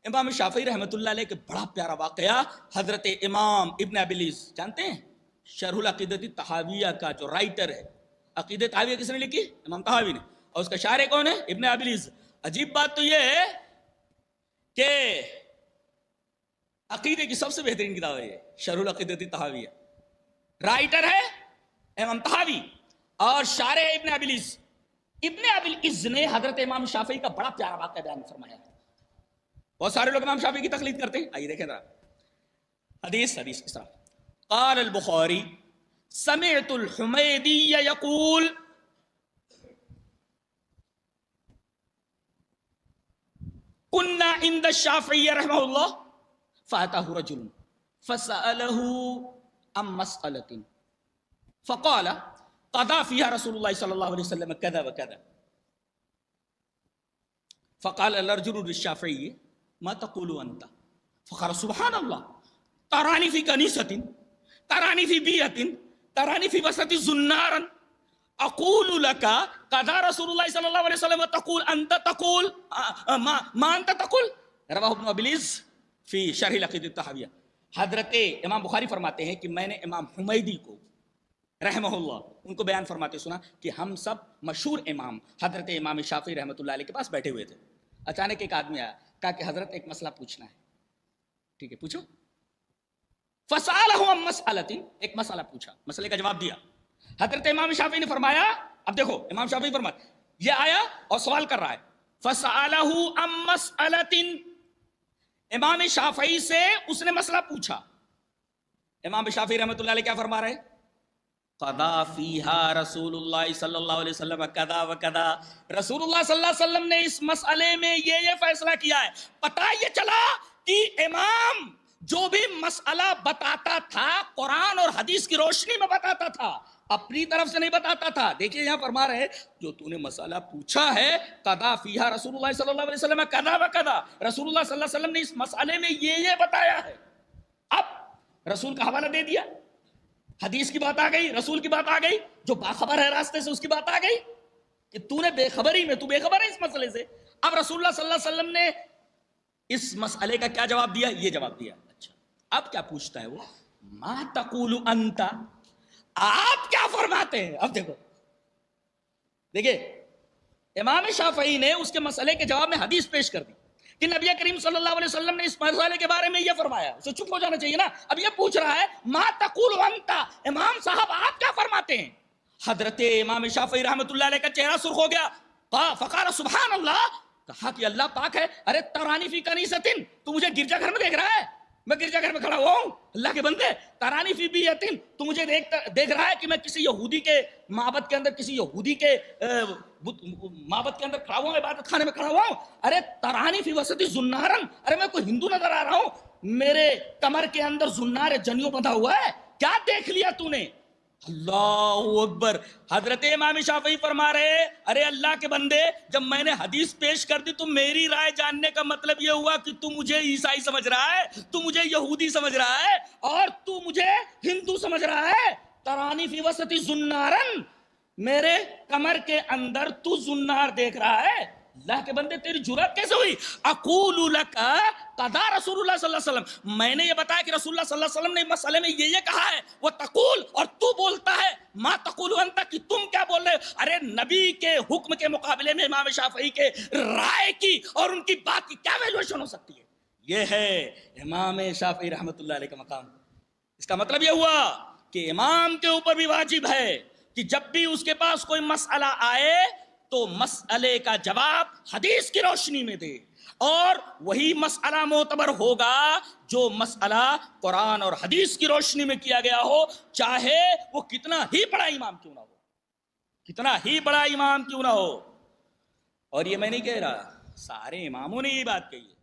امام شافعی رحمۃ اللہ علیہ کے بڑا پیارا واقعہ، حضرت امام ابن ابلیس جانتے ہیں شرح العقیدۃ الطحاویہ کا جو رائٹر ہے، عقیدہ طحاویہ کس نے لکھی؟ امام طحاوی نے، اور اس کا شارح کون ہے؟ ابن ابلیس۔ عجیب بات تو یہ ہے کہ عقیدے کی سب سے بہترین کتاب ہے یہ شرح العقیدۃ الطحاویہ، رائٹر ہے امام طحاوی اور شارح ابن ابلیس۔ ابن ابلیس نے حضرت امام شافعی کا بڑا پیارا واقعہ بیان فرمایا ہے۔ بہت سارے لوگ امام شافعی کی تقلید کرتے ہیں، آئیے دیکھیں ذرا حدیث کس طرح۔ قال البخاری سمعت الحمیدی یقول كنا عند الشافعی رحمہ اللہ فاتاه رجل فسأله عن مسألة فقال قضى فيها رسول الله صلى الله عليه وسلم كذا وكذا فقال الرجل للشافعي ما تقول أنت؟ فقال سبحان الله تراني في كنيسة تراني في بيئة تراني في وسط زنارا أقول لك قضى رسول الله صلى الله عليه وسلم تقول أنت تقول ما أنت تقول۔ رواه ابن ابلیس فی شرح العقیدۃ الطحاویہ۔ حضرت امام بخاری فرماتے ہیں کہ میں نے امام حمیدی کو رحمہ اللہ ان کو بیان فرماتے سنا کہ ہم سب مشہور امام حضرت امام شافعی رحمۃ اللہ علیہ کے پاس بیٹھے ہوئے تھے۔ اچانک ایک آدمی آیا، کہا کہ حضرت ایک مسئلہ پوچھنا ہے۔ ٹھیک ہے پوچھو۔ فسألہ عن مسألۃ، ایک مسئلہ پوچھا، مسئلے کا جواب دیا۔ حضرت امام شافعی نے فرمایا، اب دیکھو امام شافعی فرمایا، یہ آیا اور سوال کر رہا ہے، فسألہ عن مسألۃ، امام شافعی سے اس نے مسئلہ پوچھا۔ امام شافعی رحمۃ اللہ علیہ کیا فرما رہے؟ قضا فیہا رسول اللہ صلی اللہ علیہ وسلم کذا و کذا، رسول اللہ صلی اللہ علیہ وسلم نے اس مسئلے میں یہ فیصلہ کیا ہے۔ پتہ یہ چلا کہ امام جو بھی مسئلہ بتاتا تھا قرآن اور حدیث کی روشنی میں بتاتا تھا، اپنی طرف سے نہیں بتاتا تھا۔ دیکھیے یہاں فرما رہے جو تو نے مسئلہ پوچھا ہے، قضا فیہا رسول اللہ صلی اللہ علیہ وسلم کذا و کذا، رسول اللہ صلی اللہ علیہ وسلم نے اس مسئلے میں یہ بتایا ہے۔ اب رسول کا حوالہ دے دیا، حدیث کی بات آ گئی، رسول کی بات آ گئی، جو باخبر ہے راستے سے اس کی بات آ گئی کہ تو نے بے خبری میں، تو بے خبر ہے اس مسئلے سے۔ اب رسول اللہ صلی اللہ علیہ وسلم نے اس مسئلے کا کیا جواب دیا؟ یہ جواب دیا۔ اچھا اب کیا پوچھتا ہے وہ؟ ما تقول انت، آپ کیا فرماتے ہیں؟ اب دیکھیے امام شافعی نے اس کے مسئلے کے جواب میں حدیث پیش کر دی کہ نبی کریم صلی اللہ علیہ وسلم نے اس مسئلے کے بارے میں یہ فرمایا، اسے چپ ہو جانا چاہیے نا۔ اب یہ پوچھ رہا ہے ما تقول انت، امام صاحب آپ کیا فرماتے ہیں؟ حضرت امام شافعی رحمۃ اللہ علیہ کا چہرہ سرخ ہو گیا۔ فقال سبحان اللہ، کہا کہ اللہ پاک ہے، ارے ترانی فی کنیسۃ، تو مجھے گرجا گھر میں دیکھ رہا ہے؟ میں گرجا گھر میں کھڑا ہوا ہوں، اللہ کے بندے۔ ترانی فی بیتن، تو مجھے دیکھ رہا ہے کہ میں کسی یہودی کے معبد کے اندر، کسی یہودی کے معبد کے اندر کھڑا ہوا ہوں، عبادت خانے میں کھڑا ہوا ہوں۔ ارے ترانی فی وسط زنارن، ارے میں کوئی ہندو نظر آ رہا ہوں، میرے کمر کے اندر زنار جنیوں بندھا ہوا ہے، کیا دیکھ لیا تو نے؟ اللہ اکبر۔ حضرت امام شافعی فرما رہے ارے اللہ کے بندے، جب میں نے حدیث پیش کر دی تو میری رائے جاننے کا مطلب یہ ہوا کہ تو مجھے عیسائی سمجھ رہا ہے، تو مجھے یہودی سمجھ رہا ہے، اور تو مجھے ہندو سمجھ رہا ہے۔ ترانی فی وسط زنارن، میرے کمر کے اندر تو زنار دیکھ رہا ہے، اللہ کے بندے تیری جرأت کیسے ہوئی؟ اقول لک قضا رسول اللہ صلی اللہ علیہ وسلم، میں نے یہ بتایا کہ رسول اللہ صلی اللہ علیہ وسلم نے مسئلے میں یہ کہا ہے، وہ تقول، اور تو بولتا ہے ما تقول انت، کہ تم کیا بول رہے ہو؟ ارے نبی کے حکم کے مقابلے میں امام شافعی کے رائے کی اور ان کی بات کی کیا ویلیویشن ہو سکتی ہے؟ یہ ہے امام شافعی رحمۃ اللہ علیہ کا مقام۔ اس کا مطلب یہ ہوا کہ امام کے اوپر بھی واجب ہے کہ جب بھی اس کے پاس کوئی مسئلہ آئے تو مسئلے کا جواب حدیث کی روشنی میں دے، اور وہی مسئلہ معتبر ہوگا جو مسئلہ قرآن اور حدیث کی روشنی میں کیا گیا ہو، چاہے وہ کتنا ہی بڑا امام کیوں نہ ہو، کتنا ہی بڑا امام کیوں نہ ہو۔ اور یہ میں نہیں کہہ رہا، سارے اماموں نے یہ بات کہی ہے۔